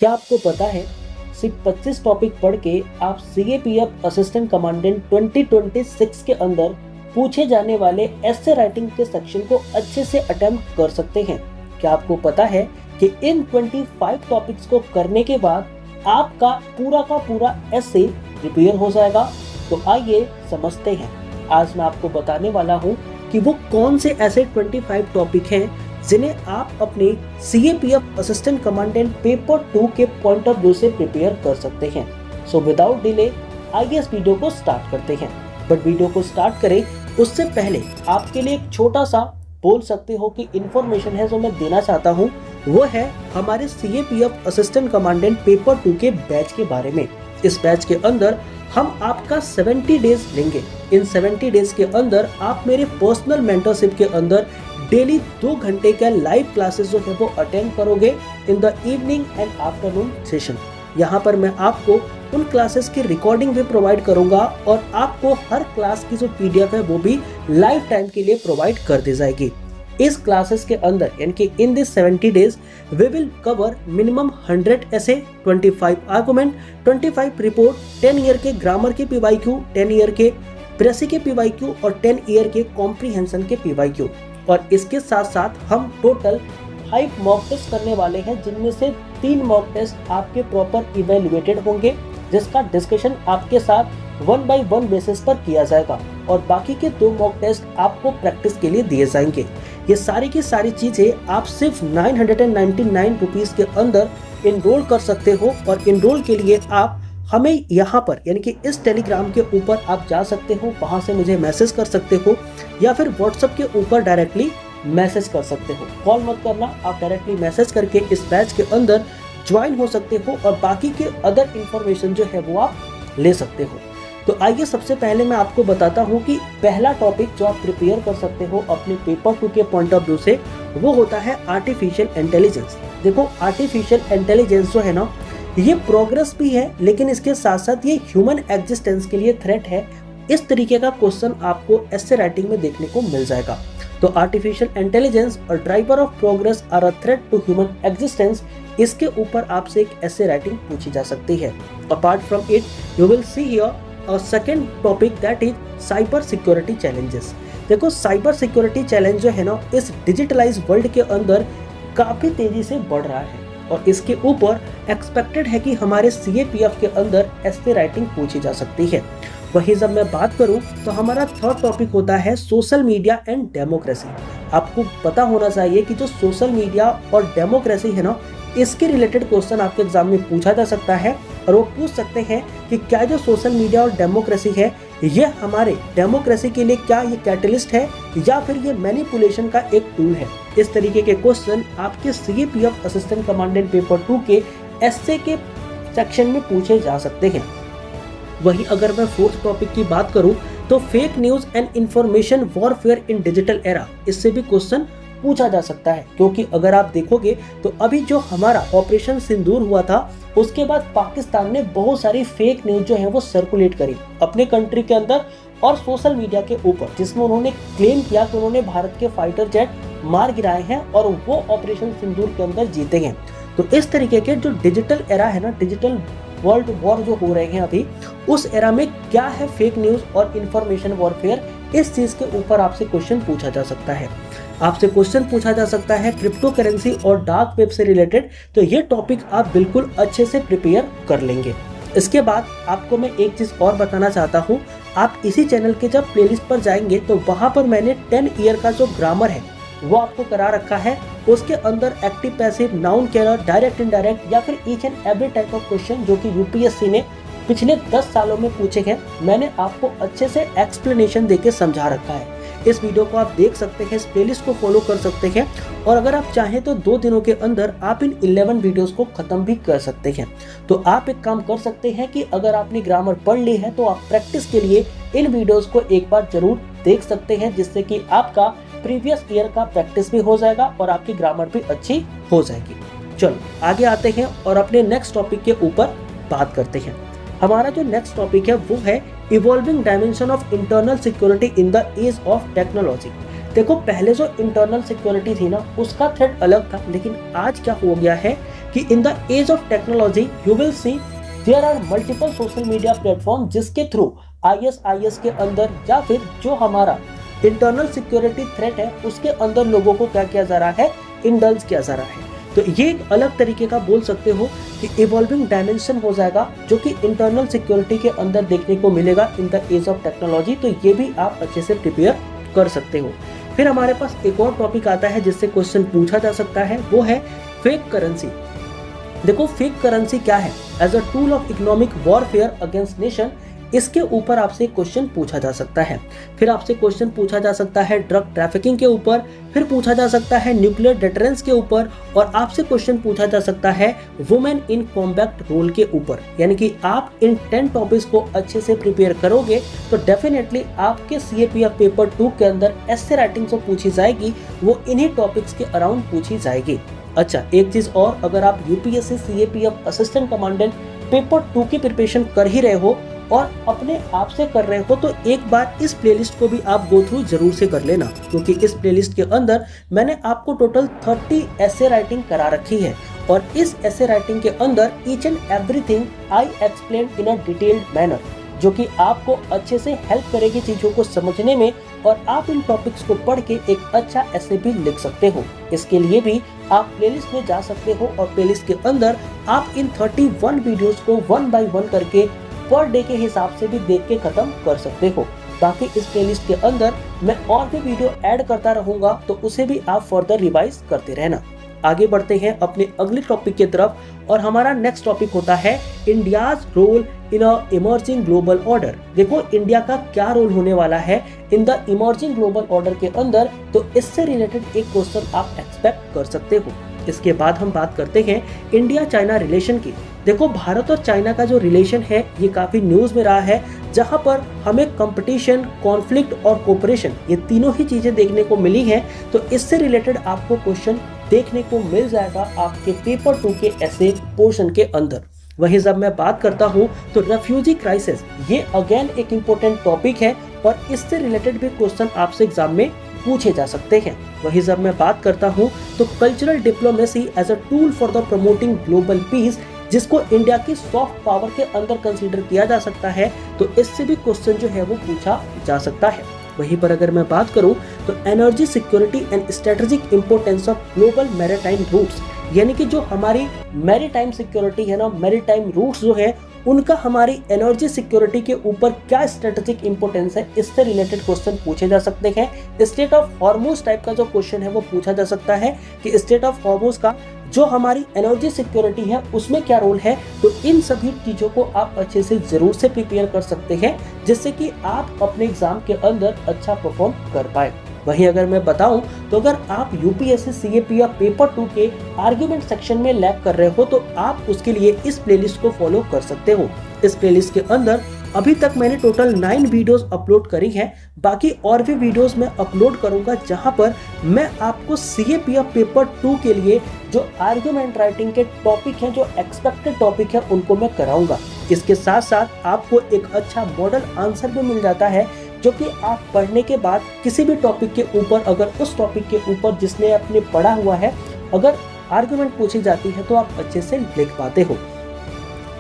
क्या आपको पता है सिर्फ 25 टॉपिक पढ़ के आप सीएपीएफ असिस्टेंट कमांडेंट 2026 के अंदर पूछे जाने वाले एसे राइटिंग के सेक्शन को अच्छे से अटेम्प्ट कर सकते हैं। क्या आपको पता है कि इन 25 टॉपिक्स को करने के बाद आपका पूरा का पूरा एसे प्रिपेयर हो जाएगा। तो आइए समझते हैं। आज मैं आपको बताने वाला हूँ कि वो कौन से ऐसे 25 टॉपिक हैं जिन्हें आप अपने सीएपीएफ असिस्टेंट कमांडेंट पेपर 2 के पॉइंट ऑफ व्यू से प्रिपेयर कर सकते हैं। सो विदाउट डिले आइए इस वीडियो को स्टार्ट करते हैं। बट वीडियो को स्टार्ट करें उससे पहले आपके लिए एक छोटा सा बोल सकते हो कि इंफॉर्मेशन है जो मैं देना चाहता हूँ, वो है हमारे सीएपीएफ असिस्टेंट कमांडेंट पेपर 2 के बैच के बारे में। इस बैच के अंदर हम आपका 70 डेज लेंगे। इन 70 डेज के अंदर आप मेरे पर्सनल मेंटरशिप के अंदर डेली 2 घंटे का लाइव क्लासेस जो है वो अटेंड करोगे in the evening and afternoon session. यहाँ पर मैं आपको उन क्लासेस की रिकॉर्डिंग भी प्रोवाइड करूंगा और आपको हर क्लास की जो पीडीएफ है वो भी लाइफ टाइम के लिए प्रोवाइड कर दी जाएगी। इस क्लासेस के अंदर यानी कि in this 70 days we will cover minimum 100 ऐसे, 25 आर्गुमेंट, 25 रिपोर्ट, 10 ईयर के ग्रामर के पीवाईक्यू, 10 ईयर के प्रेसी के पीवाईक्यू और 10 ईयर के कॉम्प्रीहेंशन के पीवाईक्यू। और इसके साथ साथ हम टोटल 5 मॉक टेस्ट करने वाले हैं, जिनमें से 3 मॉक टेस्ट आपके प्रॉपर इवेल्युएटेड होंगे, जिसका डिस्कशन आपके साथ 1 बाय 1 बेसिस पर किया जाएगा और बाकी के 2 मॉक टेस्ट आपको प्रैक्टिस के लिए दिए जाएंगे। ये सारी की सारी चीजें आप सिर्फ 999 रुपीज के अंदर इनरोल कर सकते हो और इनरोल के लिए आप हमें यहाँ पर यानी कि इस टेलीग्राम के ऊपर आप जा सकते हो, वहां से मुझे मैसेज कर सकते हो या फिर व्हाट्सएप के ऊपर डायरेक्टली मैसेज कर सकते हो। कॉल मत करना, आप डायरेक्टली मैसेज करके इस बैच के अंदर ज्वाइन हो सकते हो और बाकी के अदर इंफॉर्मेशन जो है वो आप ले सकते हो। तो आइए सबसे पहले मैं आपको बताता हूँ कि पहला टॉपिक जो आप प्रिपेयर कर सकते हो अपने पेपर 2 के पॉइंट ऑफ व्यू से, वो होता है आर्टिफिशियल इंटेलिजेंस। देखो, आर्टिफिशियल इंटेलिजेंस जो है ना, ये प्रोग्रेस भी है लेकिन इसके साथ साथ ये ह्यूमन एग्जिस्टेंस के लिए थ्रेट है। इस तरीके का क्वेश्चन आपको एसे राइटिंग में देखने को मिल जाएगा। तो आर्टिफिशियल इंटेलिजेंस और driver of progress are a threat to human existence, इसके ऊपर आपसे एक एसे राइटिंग पूछी जा सकती है। Apart from it you will see here a second topic that is cyber security challenges. देखो, साइबर सिक्योरिटी चैलेंज जो है ना, इस डिजिटलाइज वर्ल्ड के अंदर काफी तेजी से बढ़ रहा है और इसके ऊपर एक्सपेक्टेड है कि हमारे सीएपीएफ के अंदर एसे राइटिंग पूछी जा सकती है। वहीं जब मैं बात करूं तो हमारा थर्ड टॉपिक होता है सोशल मीडिया एंड डेमोक्रेसी। आपको पता होना चाहिए कि जो सोशल मीडिया और डेमोक्रेसी है ना, इसके रिलेटेड क्वेश्चन आपके एग्जाम में पूछा जा सकता है और वो पूछ सकते हैं कि क्या जो सोशल मीडिया और डेमोक्रेसी है ये हमारे डेमोक्रेसी के लिए क्या ये कैटलिस्ट है या फिर ये मैनिपुलेशन का एक टूल है। इस तरीके के क्वेश्चन आपके सीएपीएफ असिस्टेंट कमांडेंट पेपर 2 के एसे के सेक्शन में पूछे जा सकते हैं। वहीं अगर मैं फोर्थ टॉपिक की बात करूं तो fake news and information warfare in digital era, इससे भी क्वेश्चन पूछा जा सकता है। क्योंकि अगर आप देखोगे तो अभी जो हमारा ऑपरेशन सिंदूर हुआ था उसके बाद पाकिस्तान ने बहुत सारी फेक न्यूज जो है वो सर्कुलेट करी अपने कंट्री के अंदर और सोशल मीडिया के ऊपर, जिसमें उन्होंने क्लेम किया कि उन्होंने भारत के फाइटर जेट मार गिराए हैं और वो ऑपरेशन सिंदूर के अंदर जीते हैं। तो इस तरीके के जो डिजिटल एरा है ना, डिजिटल वर्ल्ड वॉर जो हो रहे हैं अभी, उस एरा में क्या है फेक न्यूज और इंफॉर्मेशन वॉरफेयर, इस चीज के ऊपर आपसे क्वेश्चन पूछा जा सकता है। आपसे क्वेश्चन पूछा जा सकता है क्रिप्टो करेंसी और डार्क वेब से रिलेटेड, तो ये टॉपिक आप बिल्कुल अच्छे से प्रिपेयर कर लेंगे। इसके बाद आपको मैं एक चीज और बताना चाहता हूँ, आप इसी चैनल के जब प्लेलिस्ट पर जाएंगे तो वहां पर मैंने 10 ईयर का जो ग्रामर है वो आपको करा रखा है। उसके अंदर active passive, noun carrier, direct indirect या फिर each and every type of question जो कि यूपीएससी ने पिछले 10 सालों में पूछे हैं, मैंने आपको अच्छे से एक्सप्लेनेशन देके समझा रखा है। इस वीडियो को आप देख सकते हैं, इस प्लेलिस्ट को फॉलो कर सकते हैं और अगर आप चाहें तो 2 दिनों के अंदर आप इन 11 वीडियोस को खत्म भी कर सकते हैं। तो आप एक काम कर सकते हैं कि अगर आपने ग्रामर पढ़ ली है तो आप प्रैक्टिस के लिए इन वीडियोस को एक बार जरूर देख सकते हैं, जिससे कि आपका प्रीवियस ईयर का प्रैक्टिस भी हो जाएगा और आपकी ग्रामर भी अच्छी हो जाएगी। चलो आगे आते हैं और अपने नेक्स्ट टॉपिक के ऊपर बात करते हैं। हमारा जो नेक्स्ट टॉपिक है वो है evolving dimension of internal security in the age of technology. देखो, पहले जो इंटरनल सिक्योरिटी थी ना, उसका थ्रेट अलग था, लेकिन आज क्या हो गया है कि in the age of technology you will see there are multiple social media platform जिसके थ्रू ISIS के अंदर या फिर जो हमारा इंटरनल सिक्योरिटी थ्रेट है उसके अंदर लोगों को क्या किया जा रहा है, इंडल्ज किया जा रहा है। तो ये एक अलग तरीके का बोल सकते हो कि इवॉल्विंग डायमेंशन हो जाएगा जो कि इंटरनल सिक्योरिटी के अंदर देखने को मिलेगा in the age of technology. तो ये भी आप अच्छे से प्रिपेयर कर सकते हो। फिर हमारे पास एक और टॉपिक आता है जिससे क्वेश्चन पूछा जा सकता है, वो है फेक करेंसी। देखो फेक करेंसी क्या है, as a tool of economic warfare against nation, इसके ऊपर आपसे क्वेश्चन पूछा जा सकता है। फिर आपसे क्वेश्चन पूछा जा सकता है ड्रग ट्रैफिकिंग के ऊपर, फिर पूछा जा सकता है न्यूक्लियर डिटरेंस के ऊपर, और आपसे क्वेश्चन पूछा जा सकता है वुमेन इन कॉम्बैट रोल के ऊपर। यानी कि आप इन 10 टॉपिक्स को अच्छे से प्रिपेयर करोगे तो डेफिनेटली आपके CAPF पेपर 2 के अंदर ऐसे राइटिंग जो पूछी जाएगी वो इन्हीं टॉपिक्स के अराउंड पूछी जाएगी। अच्छा, एक चीज और, अगर आप UPSC CAPF assistant commandant paper 2 की प्रिपरेशन कर ही रहे हो और अपने आप से कर रहे हो तो एक बार इस प्लेलिस्ट को भी आप गो थ्रू जरूर से कर लेना, क्योंकि इस प्लेलिस्ट के अंदर मैंने आपको टोटल 30 ऐसे राइटिंग करा रखी है और इस ऐसे राइटिंग के अंदर each and everything I explain in a detailed manner, जो कि आपको अच्छे से हेल्प करेगी चीजों को समझने में और आप इन टॉपिक्स को पढ़ के एक अच्छा ऐसे भी लिख सकते हो। इसके लिए भी आप प्लेलिस्ट में जा सकते हो और प्लेलिस्ट के अंदर आप इन 31 वीडियोस को 1 बाय 1 करके पर डे के हिसाब से भी देख के खत्म कर सकते हो। बाकी इस प्लेलिस्ट के अंदर मैं और भी वीडियो ऐड करता रहूंगा, तो उसे भी आप फर्दर रिवाइज करते रहना। आगे बढ़ते हैं अपने अगले टॉपिक की तरफ और हमारा नेक्स्ट टॉपिक होता है India's role in a emerging global order. देखो इंडिया का क्या रोल होने वाला है in the emerging global order के अंदर, तो इससे रिलेटेड एक क्वेश्चन आप एक्सपेक्ट कर सकते हो। इसके बाद हम बात करते हैं इंडिया चाइना रिलेशन की। देखो भारत और चाइना का जो रिलेशन है ये काफी न्यूज में रहा है, जहां पर हमें कंपटीशन, कॉन्फ्लिक्ट और कोऑपरेशन ये तीनों ही चीजें देखने को मिली हैं। तो इससे रिलेटेड आपको क्वेश्चन देखने को मिल जाएगा आपके पेपर 2 के ऐसे पोर्शन के अंदर। वहीं जब मैं बात करता हूं तो रेफ्यूजी क्राइसिस ये अगेन एक इम्पोर्टेंट टॉपिक है और इससे रिलेटेड भी क्वेश्चन आपसे एग्जाम में पूछे जा सकते हैं। वहीं जब मैं बात करता हूं तो cultural diplomacy as a tool for the promoting global peace, जिसको इंडिया की सॉफ्ट पावर के अंदर कंसीडर किया जा सकता है, तो इससे भी क्वेश्चन जो है वो पूछा जा सकता है। वहीं पर अगर मैं बात करूं तो energy security and strategic importance of global maritime routes, यानी कि जो हमारी मैरीटाइम सिक्योरिटी है ना, मैरीटाइम रूट्स जो है उनका हमारी एनर्जी सिक्योरिटी के ऊपर क्या स्ट्रेटेजिक इंपोर्टेंस है, इससे रिलेटेड क्वेश्चन पूछे जा सकते हैं। स्टेट ऑफ हॉर्मुज टाइप का जो क्वेश्चन है वो पूछा जा सकता है कि स्टेट ऑफ हॉर्मुज का जो हमारी एनर्जी सिक्योरिटी है उसमें क्या रोल है। तो इन सभी चीजों को आप अच्छे से जरूर से प्रिपेयर कर सकते हैं, जिससे कि आप अपने एग्जाम के अंदर अच्छा परफॉर्म कर पाए। वहीं अगर मैं बताऊं तो अगर आप UPSC CAPF पेपर 2 के आर्ग्यूमेंट सेक्शन में लैग कर रहे हो तो आप उसके लिए इस प्लेलिस्ट को फॉलो कर सकते हो। इस प्लेलिस्ट के अंदर अभी तक मैंने टोटल 9 वीडियोस अपलोड करी हैं, बाकी और भी वीडियोस मैं अपलोड करूंगा जहां पर मैं आपको CAPF पेपर 2 के लिए जो आर्ग्यूमेंट राइटिंग के टॉपिक हैं, जो एक्सपेक्टेड टॉपिक है, उनको मैं कराऊंगा। इसके साथ साथ आपको एक अच्छा मॉडल आंसर भी मिल जाता है, जो कि आप पढ़ने के बाद किसी भी टॉपिक के ऊपर, अगर उस टॉपिक के ऊपर जिसने आपने पढ़ा हुआ है अगर आर्गुमेंट पूछी जाती है तो आप अच्छे से लिख पाते हो।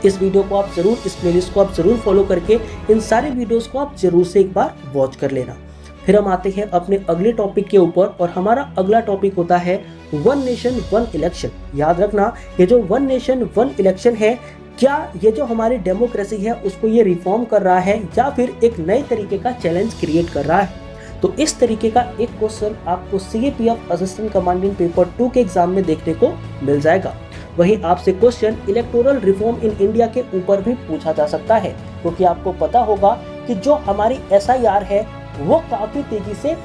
इस वीडियो को आप जरूर, इस प्लेलिस्ट को आप जरूर फॉलो करके इन सारे वीडियोस को आप जरूर से एक बार वॉच कर लेना। फिर हम आते हैं अपने अगले टॉपिक के ऊपर और हमारा अगला टॉपिक होता है वन नेशन वन इलेक्शन। याद रखना, ये जो वन नेशन वन इलेक्शन है, क्या ये जो हमारी डेमोक्रेसी है उसको ये रिफॉर्म कर रहा है या फिर एक नए तरीके का चैलेंज क्रिएट कर रहा है। तो इस तरीके का एक क्वेश्चन आपको CAPF असिस्टेंट कमांडेंट पेपर 2 के एग्जाम में देखने को मिल जाएगा। वहीं आपसे question electoral reform in India के ऊपर भी पूछा जा सकता है, क्योंकि आपको पता होगा कि जो हमारी SIR है वो काफी तेजी से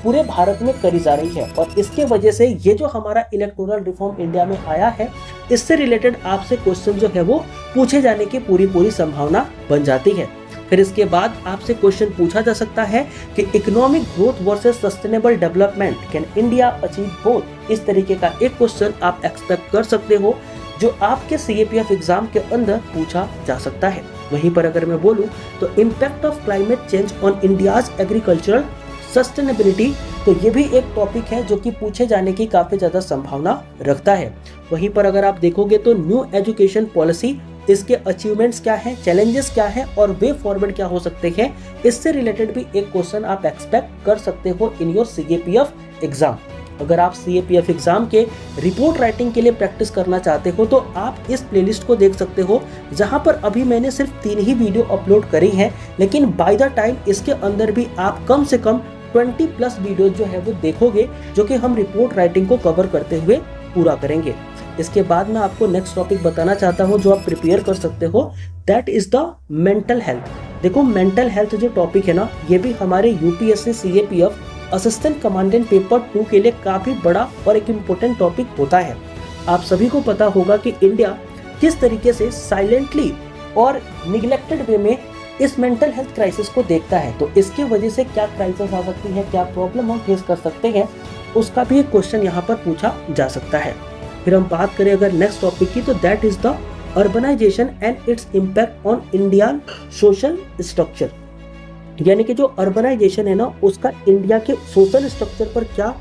पूरे भारत में करी जा रही है और इसके वजह से ये जो हमारा इलेक्टोरल रिफॉर्म इंडिया में आया है, इससे रिलेटेड आपसे क्वेश्चन जो है वो पूछे जाने की पूरी संभावना बन जाती है। फिर इसके बाद आपसे क्वेश्चन पूछा जा सकता है कि economic growth versus sustainable development, can India achieve both. इस तरीके का एक क्वेश्चन आप एक्सपेक्ट कर सकते हो जो आपके CAPF एग्जाम के अंदर पूछा जा सकता है। वहीं पर अगर मैं बोलूं तो impact of climate change on India's agricultural sustainability, तो ये भी एक टॉपिक है जो कि पूछे जाने की काफी ज्यादा संभावना रखता है। वहीं पर अगर आप देखोगे तो न्यू एजुकेशन पॉलिसी, इसके अचीवमेंट्स क्या है, चैलेंजेस क्या है और वे फॉरवर्ड क्या हो सकते हैं, इससे रिलेटेड भी एक क्वेश्चन आप एक्सपेक्ट कर सकते हो इन योर सीएपीएफ एग्जाम। अगर आप सीएपीएफ एग्जाम के रिपोर्ट राइटिंग के लिए प्रैक्टिस करना चाहते हो तो आप इस प्लेलिस्ट को देख सकते हो, जहां पर अभी मैंने सिर्फ 3 ही वीडियो अपलोड करी हैं, लेकिन बाय द टाइम इसके अंदर भी आप कम से कम 20+ वीडियो जो है वो देखोगे, जो कि हम रिपोर्ट राइटिंग को कवर करते हुए पूरा करेंगे। इसके बाद मैं आपको नेक्स्ट टॉपिक बताना चाहता हूं जो आप प्रिपेयर कर सकते हो, that is the mental health. देखो मेंटल हेल्थ जो टॉपिक है ना, ये भी हमारे UPSC CAPF assistant commandant paper 2 के लिए काफी बड़ा और एक इम्पोर्टेंट टॉपिक होता है। आप सभी को पता होगा कि इंडिया किस तरीके से साइलेंटली और निग्लेक्टेड वे में इस मेंटल हेल्थ क्राइसिस को देखता है। तो इसकी वजह से क्या क्राइसिस आ सकती है, क्या प्रॉब्लम हम फेस कर सकते हैं, उसका भी एक क्वेश्चन यहाँ पर पूछा जा सकता है। फिर हम बात करें अगर नेक्स्ट टॉपिक की, तो that is the urbanisation and its impact on Indian social structure. यानी कि जो अर्बनाइजेशन है ना, उसका इंडिया के सोशल स्ट्रक्चर पर क्या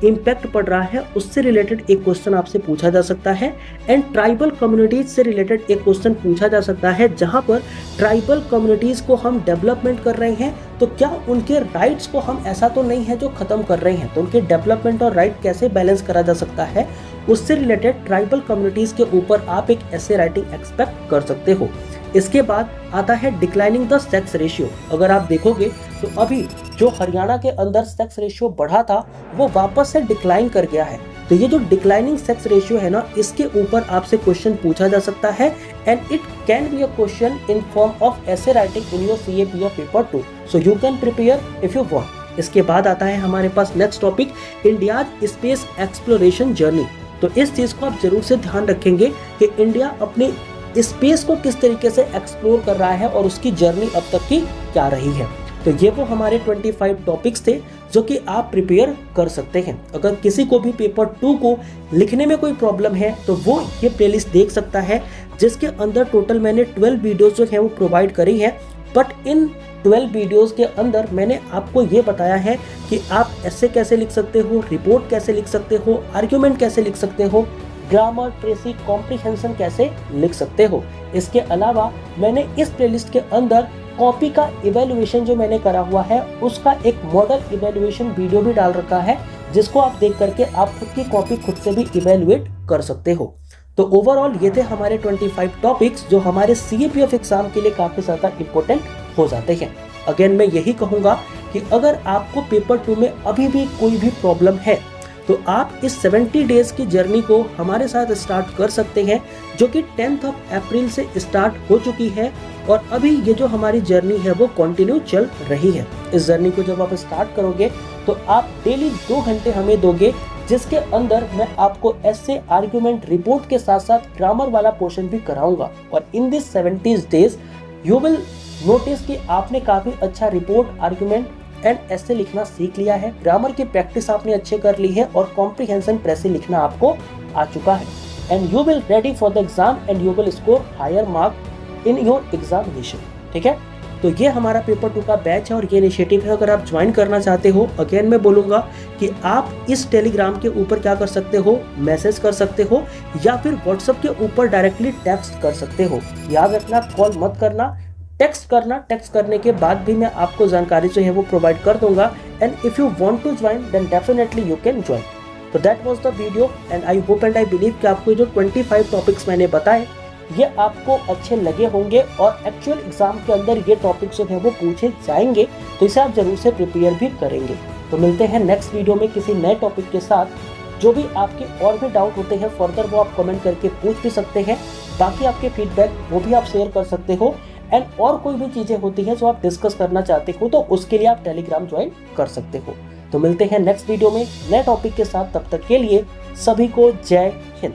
इम्पैक्ट पड़ रहा है, उससे रिलेटेड एक क्वेश्चन आपसे पूछा जा सकता है। एंड ट्राइबल कम्युनिटीज से रिलेटेड एक क्वेश्चन पूछा जा सकता है, जहां पर ट्राइबल कम्युनिटीज को हम डेवलपमेंट कर रहे हैं, तो क्या उनके राइट्स को हम ऐसा तो नहीं है जो खत्म कर रहे हैं, तो उनके डेवलपमेंट और राइट कैसे बैलेंस करा जा सकता है, उससे रिलेटेड ट्राइबल कम्युनिटीज के ऊपर आप एक ऐसे राइटिंग एक्सपेक्ट कर सकते हो। इसके बाद आता है डिक्लाइनिंग द सेक्स रेशियो। अगर आप देखोगे तो अभी जो हरियाणा के अंदर सेक्स रेशियो बढ़ा था वो वापस से डिक्लाइन कर गया है। तो ये जो डिक्लाइनिंग सेक्स रेशियो है ना, इसके ऊपर आपसे क्वेश्चन पूछा जा सकता है and it can be a question in form of ऐसे writing in your CAPF paper 2, so you can prepare if you want. इसके बाद आता है हमारे पास next topic, India's space exploration journey. तो इस चीज को आप जरूर से ध्यान रखेंगे कि इंडिया अपनी स्पेस को किस तरीके से एक्सप्लोर कर रहा है और उसकी जर्नी अब तक की क्या रही है। तो ये वो हमारे 25 टॉपिक्स थे जो कि आप प्रिपेयर कर सकते हैं। अगर किसी को भी पेपर 2 को लिखने में कोई प्रॉब्लम है तो वो ये प्लेलिस्ट देख सकता है, जिसके अंदर टोटल मैंने 12 वीडियोस जो है वो प्रोवाइड करी है। बट इन 12 वीडियोस के अंदर मैंने आपको ये बताया है कि आप ऐसे कैसे लिख सकते हो, रिपोर्ट कैसे लिख सकते हो, आर्ग्यूमेंट कैसे लिख सकते हो, ग्रामर, ट्रेसी, कॉम्प्रिहेंशन कैसे लिख सकते हो। इसके अलावा मैंने इस प्लेलिस्ट के अंदर कॉपी का इवैल्यूएशन जो मैंने करा हुआ है उसका एक मॉडल इवैल्यूएशन वीडियो भी डाल रखा है, जिसको आप देख करके आप खुद की कॉपी खुद से भी इवैल्यूएट कर सकते हो। तो ओवरऑल ये थे हमारे 25 टॉपिक्स जो हमारे सीएपीएफ एग्जाम के लिए काफी ज्यादा इंपॉर्टेंट हो जाते हैं। अगेन मैं यही कहूंगा कि अगर आपको पेपर 2 में अभी भी कोई भी प्रॉब्लम है तो आप इस 70 डेज की जर्नी को हमारे साथ स्टार्ट कर सकते हैं, जो कि 10 अप्रैल से स्टार्ट हो चुकी है और अभी ये जो हमारी जर्नी है वो कंटिन्यू चल रही है। इस जर्नी को जब आप स्टार्ट करोगे तो आप डेली 2 घंटे हमें दोगे, जिसके अंदर मैं आपको ऐसे आर्ग्यूमेंट, रिपोर्ट के साथ साथ ग्रामर वाला पोर्शन भी कराऊंगा। और इन this 70 days you will notice कि आपने काफी अच्छा रिपोर्ट, आर्ग्यूमेंट एंड ऐसे लिखना सीख लिया है, ग्रामर की प्रैक्टिस आपने अच्छे कर ली है और कॉम्प्रिहेंशन प्रेसी लिखना आपको आ चुका है। And you will ready for the exam and you will score higher mark in your examination. ठीक है, तो ये हमारा पेपर 2 का बैच है और ये इनिशिएटिव है। अगर आप ज्वाइन करना चाहते हो, अगेन मैं बोलूंगा कि आप इस टेलीग्राम के ऊपर क्या कर सकते हो, मैसेज कर सकते हो या फिर व्हाट्सएप के ऊपर डायरेक्टली टेक्स्ट कर सकते हो। याद रखना, कॉल मत करना, टेक्स्ट करना। टेक्स्ट करने के बाद भी मैं आपको जानकारी जो है वो प्रोवाइड कर दूंगा। And if you want to join then definitely you can join. तो that was the video and I hope and I believe कि आपको जो 25 टॉपिक्स मैंने बताए ये आपको अच्छे लगे होंगे और एक्चुअल एग्जाम के अंदर ये टॉपिक्स जो है वो पूछे जाएंगे, तो इसे आप जरूर से प्रिपेयर भी करेंगे। तो मिलते हैं नेक्स्ट वीडियो में किसी नए टॉपिक के साथ। जो भी आपके और भी डाउट होते हैं फर्दर वो आप कमेंट करके पूछ भी सकते हैं। बाकी आपके फीडबैक वो भी आप शेयर कर सकते हो एंड और कोई भी चीजें होती हैं जो आप डिस्कस करना चाहते हो तो उसके लिए आप टेलीग्राम ज्वाइन कर सकते हो। तो मिलते हैं नेक्स्ट वीडियो में नए टॉपिक के साथ, तब तक के लिए सभी को जय हिंद।